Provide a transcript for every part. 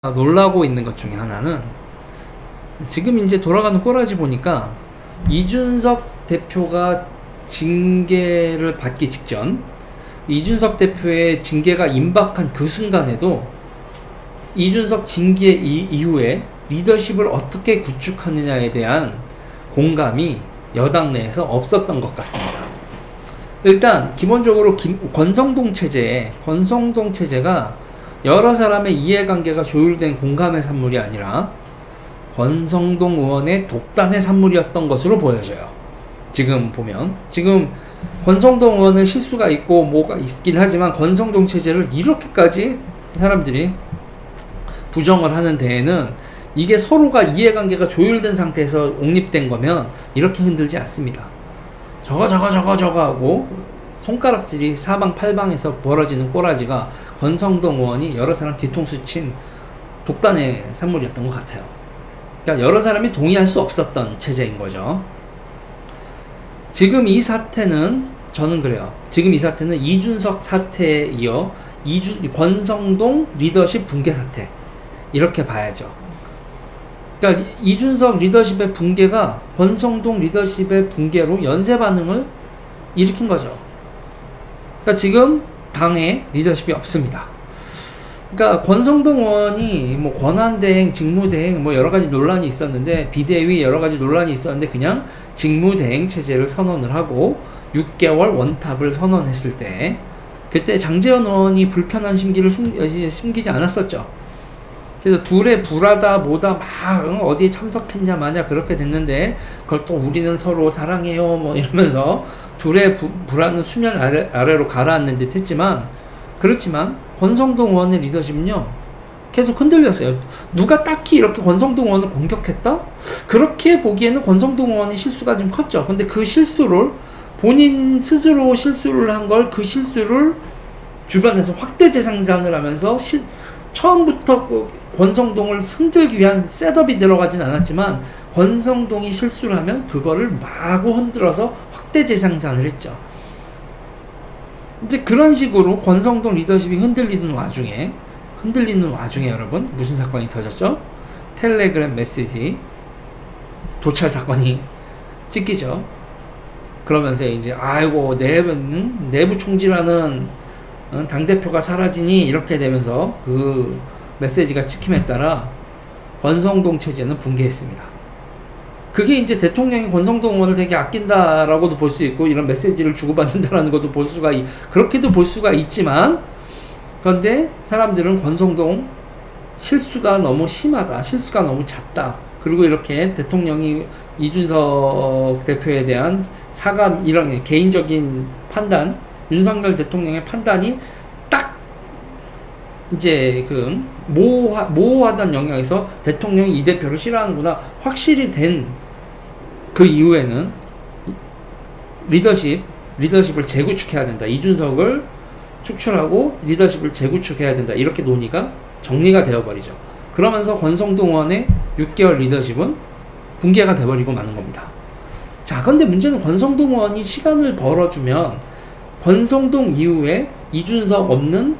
놀라고 있는 것 중에 하나는 지금 이제 돌아가는 꼬라지 보니까 이준석 대표가 징계를 받기 직전, 이준석 대표의 징계가 임박한 그 순간에도 이준석 징계 이후에 리더십을 어떻게 구축하느냐에 대한 공감이 여당 내에서 없었던 것 같습니다. 일단 기본적으로 권성동 체제가 여러 사람의 이해관계가 조율된 공감의 산물이 아니라 권성동 의원의 독단의 산물이었던 것으로 보여져요. 지금 보면 지금 권성동 의원은 실수가 있고 뭐가 있긴 하지만 권성동 체제를 이렇게까지 사람들이 부정을 하는 데에는 이게 서로가 이해관계가 조율된 상태에서 옹립된 거면 이렇게 흔들지 않습니다. 저거 하고 손가락질이 사방팔방에서 벌어지는 꼬라지가 권성동 의원이 여러 사람 뒤통수 친 독단의 산물이었던 것 같아요. 그러니까 여러 사람이 동의할 수 없었던 체제인 거죠. 지금 이 사태는 저는 그래요. 지금 이 사태는 이준석 사태에 이어 권성동 리더십 붕괴 사태 이렇게 봐야죠. 그러니까 이준석 리더십의 붕괴가 권성동 리더십의 붕괴로 연쇄 반응을 일으킨 거죠. 그러니까 지금 당에 리더십이 없습니다. 그러니까 권성동 의원이 뭐 권한대행, 직무대행 뭐 여러 가지 논란이 있었는데, 비대위 여러 가지 논란이 있었는데 그냥 직무대행 체제를 선언을 하고 6개월 원탑을 선언했을 때, 그때 장제원 의원이 불편한 심기를 숨기지 않았었죠. 그래서 둘의 불하다 뭐다 막 어디에 참석했냐 마냐 그렇게 됐는데, 그걸 또 우리는 서로 사랑해요 뭐 이러면서 둘의 불화는 수면 아래로 가라앉는 듯 했지만, 그렇지만 권성동 의원의 리더십은요 계속 흔들렸어요. 누가 딱히 이렇게 권성동 의원을 공격했다? 그렇게 보기에는 권성동 의원의 실수가 좀 컸죠. 근데 그 실수를 본인 스스로 실수를 한 걸, 그 실수를 주변에서 확대 재생산을 하면서 처음부터 권성동을 흔들기 위한 셋업이 들어가진 않았지만, 권성동이 실수를 하면 그거를 마구 흔들어서 확대 재생산을 했죠. 이제 그런 식으로 권성동 리더십이 흔들리는 와중에 여러분 무슨 사건이 터졌죠? 텔레그램 메시지 도찰 사건이 찍히죠. 그러면서 이제 아이고 내부 총질하는 당대표가 사라지니 이렇게 되면서 그 메시지가 찍힘에 따라 권성동 체제는 붕괴했습니다. 그게 이제 대통령이 권성동 의원을 되게 아낀다라고도 볼 수 있고, 이런 메시지를 주고받는다라는 것도 그렇게도 볼 수가 있지만, 그런데 사람들은 권성동 실수가 너무 심하다, 실수가 너무 잦다, 그리고 이렇게 대통령이 이준석 대표에 대한 사과, 이런 개인적인 판단, 윤석열 대통령의 판단이 딱 이제 그 모호하던 영역에서 대통령이 이 대표를 싫어하는구나 확실히 된 그 이후에는 리더십을 재구축해야 된다. 이준석을 축출하고 리더십을 재구축해야 된다. 이렇게 논의가 정리가 되어버리죠. 그러면서 권성동 의원의 6개월 리더십은 붕괴가 돼버리고 마는 겁니다. 자, 근데 문제는 권성동 의원이 시간을 벌어주면 권성동 이후에 이준석 없는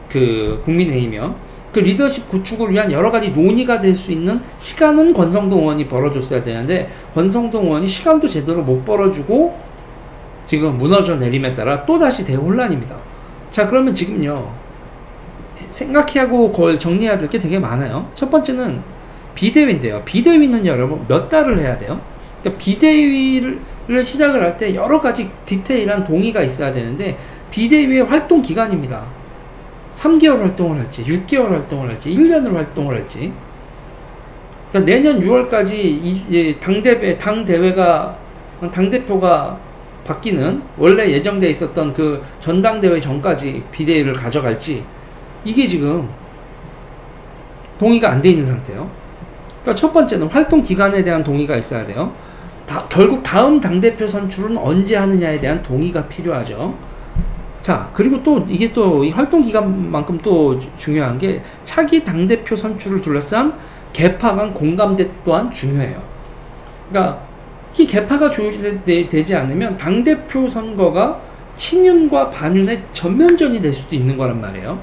그 국민의힘이요, 그 리더십 구축을 위한 여러 가지 논의가 될 수 있는 시간은 권성동 의원이 벌어줬어야 되는데, 권성동 의원이 시간도 제대로 못 벌어주고 지금 무너져 내림에 따라 또다시 대혼란입니다. 자, 그러면 지금요 생각하고 그걸 정리해야 될 게 되게 많아요. 첫 번째는 비대위인데요. 비대위는 여러분 몇 달을 해야 돼요? 그러니까 비대위를 시작을 할 때 여러 가지 디테일한 동의가 있어야 되는데, 비대위의 활동 기간입니다. 3개월 활동을 할지, 6개월 활동을 할지, 1년을 활동을 할지. 그러니까 내년 6월까지 당대표가 바뀌는, 원래 예정되어 있었던 그 전당대회 전까지 비대위를 가져갈지, 이게 지금 동의가 안 돼 있는 상태예요. 그러니까 첫 번째는 활동 기간에 대한 동의가 있어야 돼요. 결국 다음 당대표 선출은 언제 하느냐에 대한 동의가 필요하죠. 자, 그리고 또 이게 또 이 활동 기간만큼 또 중요한 게 차기 당대표 선출을 둘러싼 개파 간 공감대 또한 중요해요. 그러니까 이 개파가 조율되지 않으면 당대표 선거가 친윤과 반윤의 전면전이 될 수도 있는 거란 말이에요.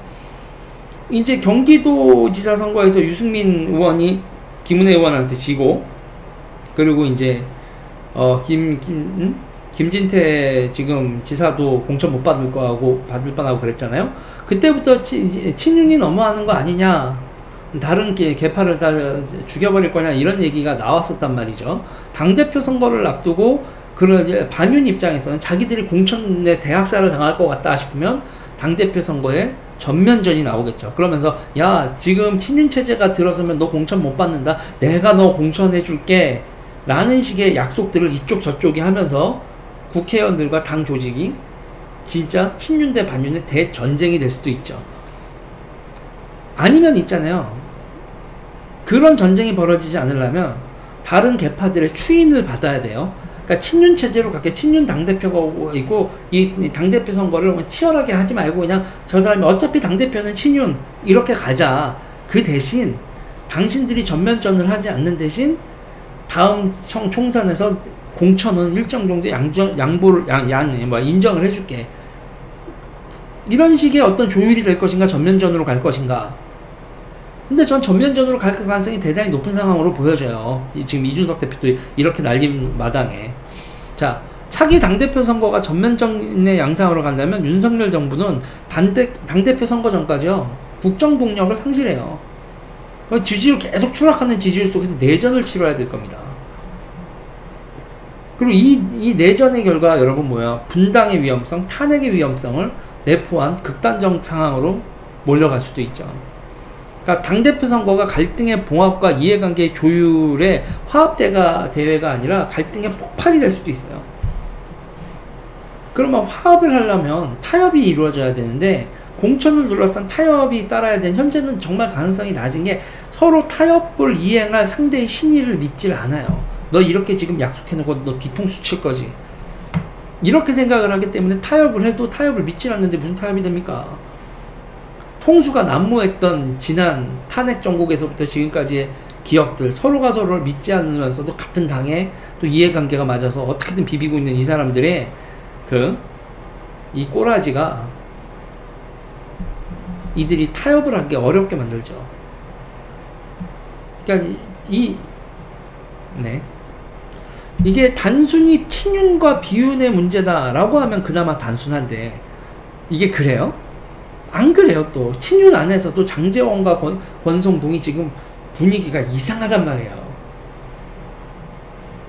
이제 경기도지사 선거에서 유승민 의원이 김은혜 의원한테 지고, 그리고 이제 김진태 지금 지사도 공천 못 받을 거하고 받을 뻔하고 그랬잖아요. 그때부터 친윤이 넘어가는 거 아니냐, 다른 계파를 다 죽여버릴 거냐, 이런 얘기가 나왔었단 말이죠. 당대표 선거를 앞두고 그런 반윤 입장에서는 자기들이 공천에 대학살을 당할 것 같다 싶으면 당대표 선거에 전면전이 나오겠죠. 그러면서 야, 지금 친윤 체제가 들어서면 너 공천 못 받는다, 내가 너 공천해 줄게 라는 식의 약속들을 이쪽 저쪽이 하면서 국회의원들과 당 조직이 진짜 친윤 대 반윤의 대전쟁이 될 수도 있죠. 아니면 있잖아요, 그런 전쟁이 벌어지지 않으려면 다른 계파들의 추인을 받아야 돼요. 그러니까 친윤 체제로 갈게, 친윤 당대표가 있고 이 당대표 선거를 치열하게 하지 말고 그냥 저 사람이 어차피 당대표는 친윤 이렇게 가자. 그 대신 당신들이 전면전을 하지 않는 대신 다음 총선에서 공천은 일정 정도 인정을 해줄게. 이런 식의 어떤 조율이 될 것인가, 전면전으로 갈 것인가. 근데 전 전면전으로 갈 가능성이 대단히 높은 상황으로 보여져요. 지금 이준석 대표도 이렇게 날린 마당에. 자, 차기 당대표 선거가 전면전의 양상으로 간다면 윤석열 정부는 당대표 선거 전까지요, 국정 동력을 상실해요. 지지율 계속 추락하는 지지율 속에서 내전을 치러야 될 겁니다. 그리고 이 내전의 결과 여러분 뭐야? 분당의 위험성, 탄핵의 위험성을 내포한 극단적 상황으로 몰려갈 수도 있죠. 그러니까 당대표 선거가 갈등의 봉합과 이해관계의 조율의 화합대회가 아니라 갈등의 폭발이 될 수도 있어요. 그러면 화합을 하려면 타협이 이루어져야 되는데, 공천을 둘러싼 타협이 따라야 되는, 현재는 정말 가능성이 낮은 게 서로 타협을 이행할 상대의 신의를 믿질 않아요. 너 이렇게 지금 약속해놓고 너 뒤통수 칠 거지, 이렇게 생각을 하기 때문에 타협을 해도 타협을 믿질 않는데 무슨 타협이 됩니까? 통수가 난무했던 지난 탄핵 정국에서부터 지금까지의 기억들, 서로가 서로를 믿지 않으면서도 같은 당에 또 이해관계가 맞아서 어떻게든 비비고 있는 이 사람들의 이 꼬라지가 이들이 타협을 하기 어렵게 만들죠. 그러니까 이게 단순히 친윤과 비윤의 문제다라고 하면 그나마 단순한데, 이게 그래요? 안 그래요. 또 친윤 안에서도 장제원과 권성동이 지금 분위기가 이상하단 말이에요.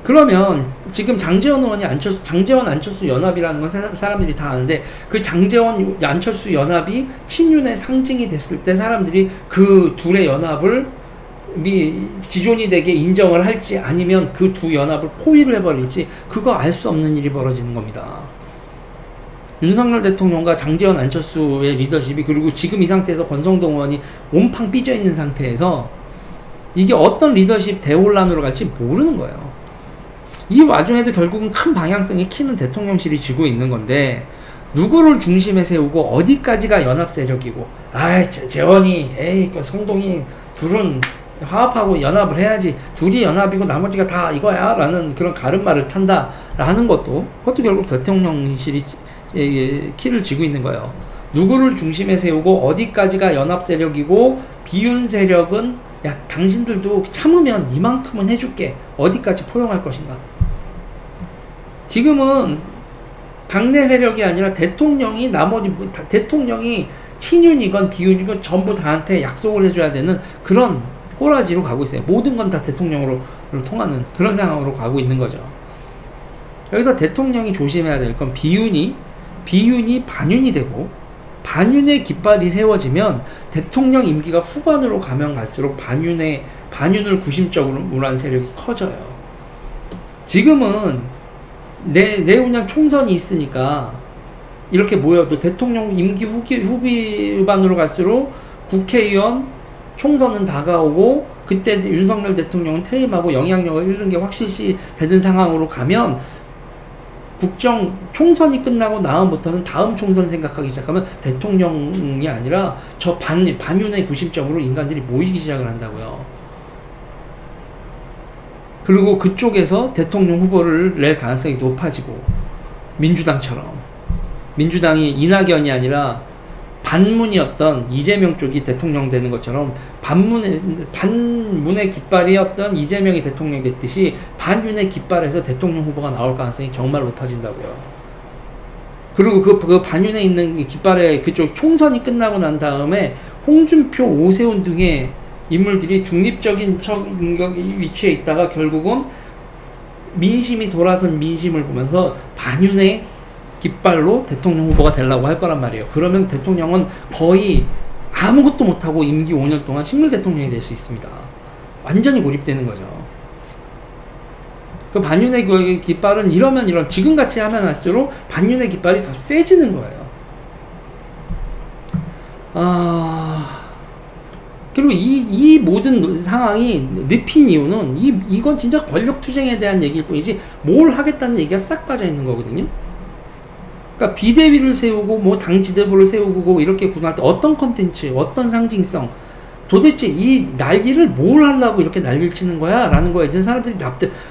그러면 지금 장제원 의원이 장제원 안철수 연합이라는 건 사람들이 다 아는데, 그 장제원 안철수 연합이 친윤의 상징이 됐을 때 사람들이 그 둘의 연합을 지존이 되게 인정을 할지, 아니면 그 두 연합을 포위를 해버릴지, 그거 알 수 없는 일이 벌어지는 겁니다. 윤석열 대통령과 장제원 안철수의 리더십이, 그리고 지금 이 상태에서 권성동 의원이 온팡 삐져 있는 상태에서 이게 어떤 리더십 대혼란으로 갈지 모르는 거예요. 이 와중에도 결국은 큰 방향성의 키는 대통령실이 쥐고 있는 건데, 누구를 중심에 세우고 어디까지가 연합 세력이고, 재원이, 성동이 둘은 화합하고 연합을 해야지, 둘이 연합이고 나머지가 다 이거야 라는 그런 가름말을 탄다 라는 그것도 결국 대통령실이 키를 쥐고 있는 거예요. 누구를 중심에 세우고 어디까지가 연합 세력이고, 비윤 세력은 야, 당신들도 참으면 이만큼은 해줄게, 어디까지 포용할 것인가. 지금은 당내 세력이 아니라 대통령이 대통령이 친윤이건 비윤이건 전부 다한테 약속을 해줘야 되는 그런 꼬라지로 가고 있어요. 모든 건 다 대통령으로 통하는 그런 상황으로 가고 있는 거죠. 여기서 대통령이 조심해야 될 건 비윤이 반윤이 되고, 반윤의 깃발이 세워지면 대통령 임기가 후반으로 가면 갈수록 반윤을 구심적으로 한 세력이 커져요. 지금은 내후년 총선이 있으니까 이렇게 모여도 대통령 임기 후반으로 갈수록 국회의원 총선은 다가오고, 그때 윤석열 대통령은 퇴임하고 영향력을 잃는 게 확실시 되는 상황으로 가면, 총선이 끝나고 다음부터는 다음 총선 생각하기 시작하면 대통령이 아니라 저 반윤의 구심점으로 인간들이 모이기 시작을 한다고요. 그리고 그쪽에서 대통령 후보를 낼 가능성이 높아지고, 민주당처럼 민주당이 이낙연이 아니라 반문이었던 이재명 쪽이 대통령 되는 것처럼 반문의 깃발이었던 이재명이 대통령이 됐듯이 반윤의 깃발에서 대통령 후보가 나올 가능성이 정말 높아진다고요. 그리고 그 반윤에 있는 깃발에 그쪽 총선이 끝나고 난 다음에 홍준표, 오세훈 등의 인물들이 중립적인 위치에 있다가 결국은 민심이 돌아선 민심을 보면서 반윤의 깃발로 대통령 후보가 되려고 할 거란 말이에요. 그러면 대통령은 거의 아무것도 못하고 임기 5년 동안 식물 대통령이 될 수 있습니다. 완전히 고립되는 거죠. 그 반윤의 그 깃발은 이러면 지금같이 하면 할수록 반윤의 깃발이 더 세지는 거예요. 그리고 이 모든 상황이 늪인 이유는 이건 진짜 권력투쟁에 대한 얘기일 뿐이지 뭘 하겠다는 얘기가 싹 빠져 있는 거거든요. 그러니까 비대위를 세우고 뭐 당 지도부를 세우고 이렇게 구성할 때 어떤 컨텐츠, 어떤 상징성, 도대체 이 난리를 뭘 하려고 이렇게 난리를 치는 거야? 라는 거에 이제 사람들이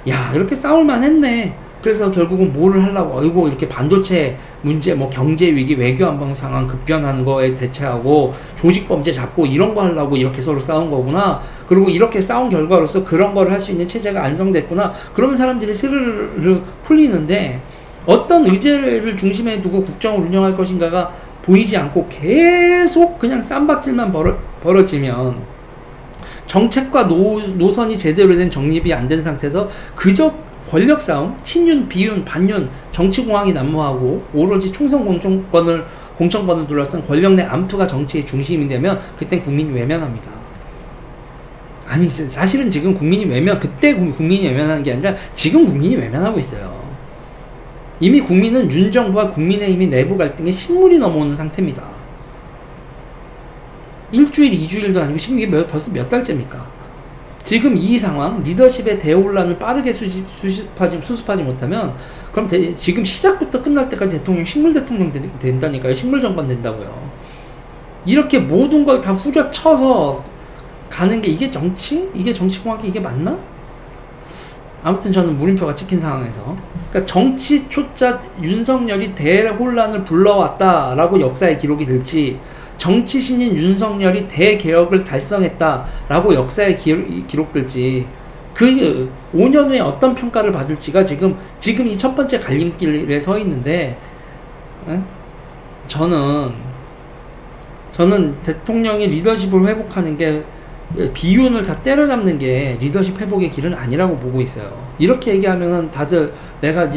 야, 이렇게 싸울만 했네. 그래서 결국은 뭐를 하려고, 어이구, 이렇게 반도체 문제, 뭐 경제 위기, 외교 안보 상황 급변하는 거에 대처하고, 조직 범죄 잡고 이런 거 하려고 이렇게 서로 싸운 거구나. 그리고 이렇게 싸운 결과로서 그런 거를 할 수 있는 체제가 안성됐구나. 그러면 사람들이 스르르 풀리는데, 어떤 의제를 중심에 두고 국정을 운영할 것인가가 보이지 않고 계속 그냥 쌈박질만 벌어지면 정책과 노선이 제대로 된 정립이 안 된 상태에서 그저 권력 싸움, 친윤, 비윤, 반윤, 정치공학이 난무하고 오로지 총선 공천권을 둘러싼 권력 내 암투가 정치의 중심이 되면 그땐 국민이 외면합니다. 아니, 사실은 지금 그때 국민이 외면하는 게 아니라 지금 국민이 외면하고 있어요. 이미 국민은 윤 정부와 국민의힘이 내부 갈등에 신물이 넘어오는 상태입니다. 일주일, 2주일도 아니고 이게 벌써 몇 달째입니까? 지금 이 상황, 리더십의 대혼란을 빠르게 수습하지 못하면 그럼 지금 시작부터 끝날 때까지 대통령 식물 대통령 된다니까요. 식물 정권 된다고요. 이렇게 모든 걸 다 후려쳐서 가는 게 이게 정치? 이게 정치공학이 이게 맞나? 아무튼 저는 물음표가 찍힌 상황에서, 그러니까 정치 초짜 윤석열이 대혼란을 불러왔다라고 역사의 기록이 될지, 정치 신인 윤석열이 대개혁을 달성했다라고 역사의 기록될지, 그 5년 후에 어떤 평가를 받을지가 지금 이 첫 번째 갈림길에 서 있는데, 저는 대통령이 리더십을 회복하는 게 비윤을 다 때려잡는 게 리더십 회복의 길은 아니라고 보고 있어요. 이렇게 얘기하면은 다들 내가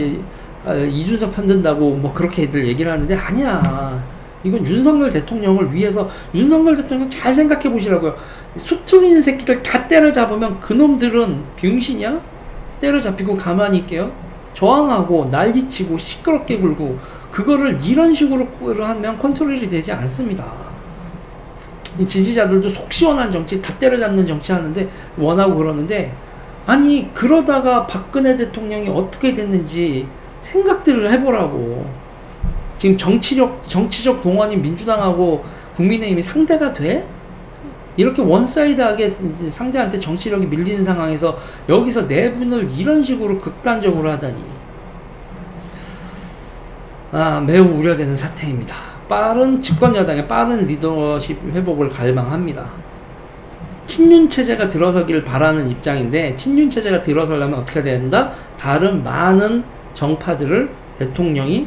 이준석 편든다고 뭐 그렇게들 얘기를 하는데 아니야. 이건 윤석열 대통령을 위해서 윤석열 대통령 잘 생각해 보시라고요. 수틀리는 새끼들 다 때려잡으면 그놈들은 병신이야? 때려잡히고 가만히 있게요? 저항하고 난리치고 시끄럽게 굴고 그거를 이런 식으로 하면 컨트롤이 되지 않습니다. 지지자들도 속 시원한 정치, 다 때려잡는 정치 하는데, 원하고 그러는데, 아니, 그러다가 박근혜 대통령이 어떻게 됐는지 생각들을 해보라고. 지금 정치적 동원이 민주당하고 국민의힘이 상대가 돼? 이렇게 원사이드하게 상대한테 정치력이 밀리는 상황에서 여기서 내분을 이런 식으로 극단적으로 하다니. 매우 우려되는 사태입니다. 빠른 집권 여당의 빠른 리더십 회복을 갈망합니다. 친윤 체제가 들어서기를 바라는 입장인데, 친윤 체제가 들어서려면 어떻게 해야 된다? 다른 많은 정파들을 대통령이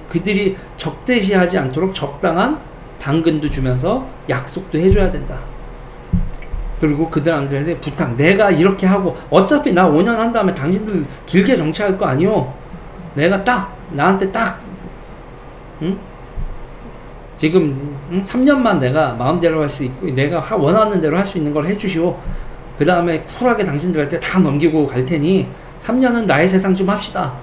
그들이 적대시하지 않도록 적당한 당근도 주면서 약속도 해줘야 된다. 그리고 그들한테 부탁, 내가 이렇게 하고 어차피 나 5년 한 다음에 당신들 길게 정치할 거 아니요? 내가 나한테 지금 3년만 내가 마음대로 할 수 있고 내가 원하는 대로 할 수 있는 걸 해주시오. 그 다음에 쿨하게 당신들한테 다 넘기고 갈 테니 3년은 나의 세상 좀 합시다.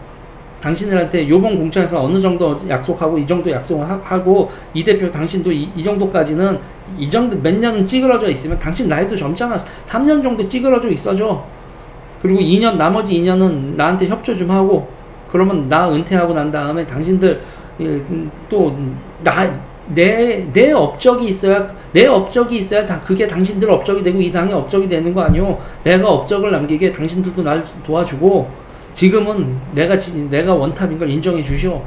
당신들한테 요번 공천에서 어느 정도 약속하고 이 정도 약속하고 이 대표 당신도 이 정도까지는 이 정도 몇 년은 찌그러져 있으면 당신 나이도 젊잖아. 3년 정도 찌그러져 있어줘. 그리고 나머지 2년은 나한테 협조 좀 하고 그러면 나 은퇴하고 난 다음에 당신들 또 내 업적이 있어야 그게 당신들 업적이 되고 이 당의 업적이 되는 거 아니오. 내가 업적을 남기게 당신들도 날 도와주고 지금은 내가 원탑인 걸 인정해 주시오.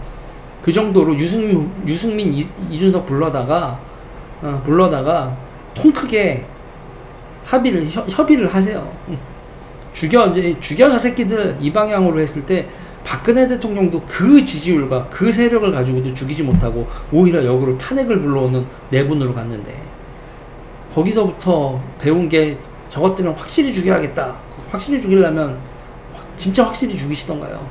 그 정도로 유승민 이준석 불러다가 통 크게 협의를 하세요. 죽여 저 새끼들 이 방향으로 했을 때 박근혜 대통령도 그 지지율과 그 세력을 가지고도 죽이지 못하고 오히려 역으로 탄핵을 불러오는 내분으로 갔는데, 거기서부터 배운 게 저것들은 확실히 죽여야겠다. 확실히 죽이려면 진짜 확실히 죽이시던가요.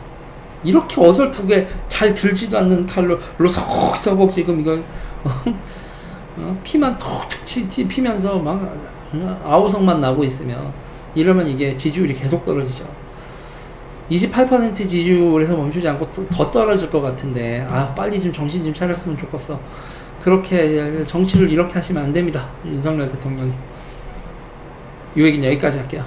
이렇게 어설프게 잘 들지도 않는 칼로 서걱서걱 지금 이거 피만 톡톡 피면서 막 아우성만 나고 있으면, 이러면 이게 지지율이 계속 떨어지죠. 28% 지지율에서 멈추지 않고 더 떨어질 것 같은데, 빨리 좀 정신 좀 차렸으면 좋겠어. 그렇게 정치를 이렇게 하시면 안 됩니다, 윤석열 대통령이. 이 얘기는 여기까지 할게요.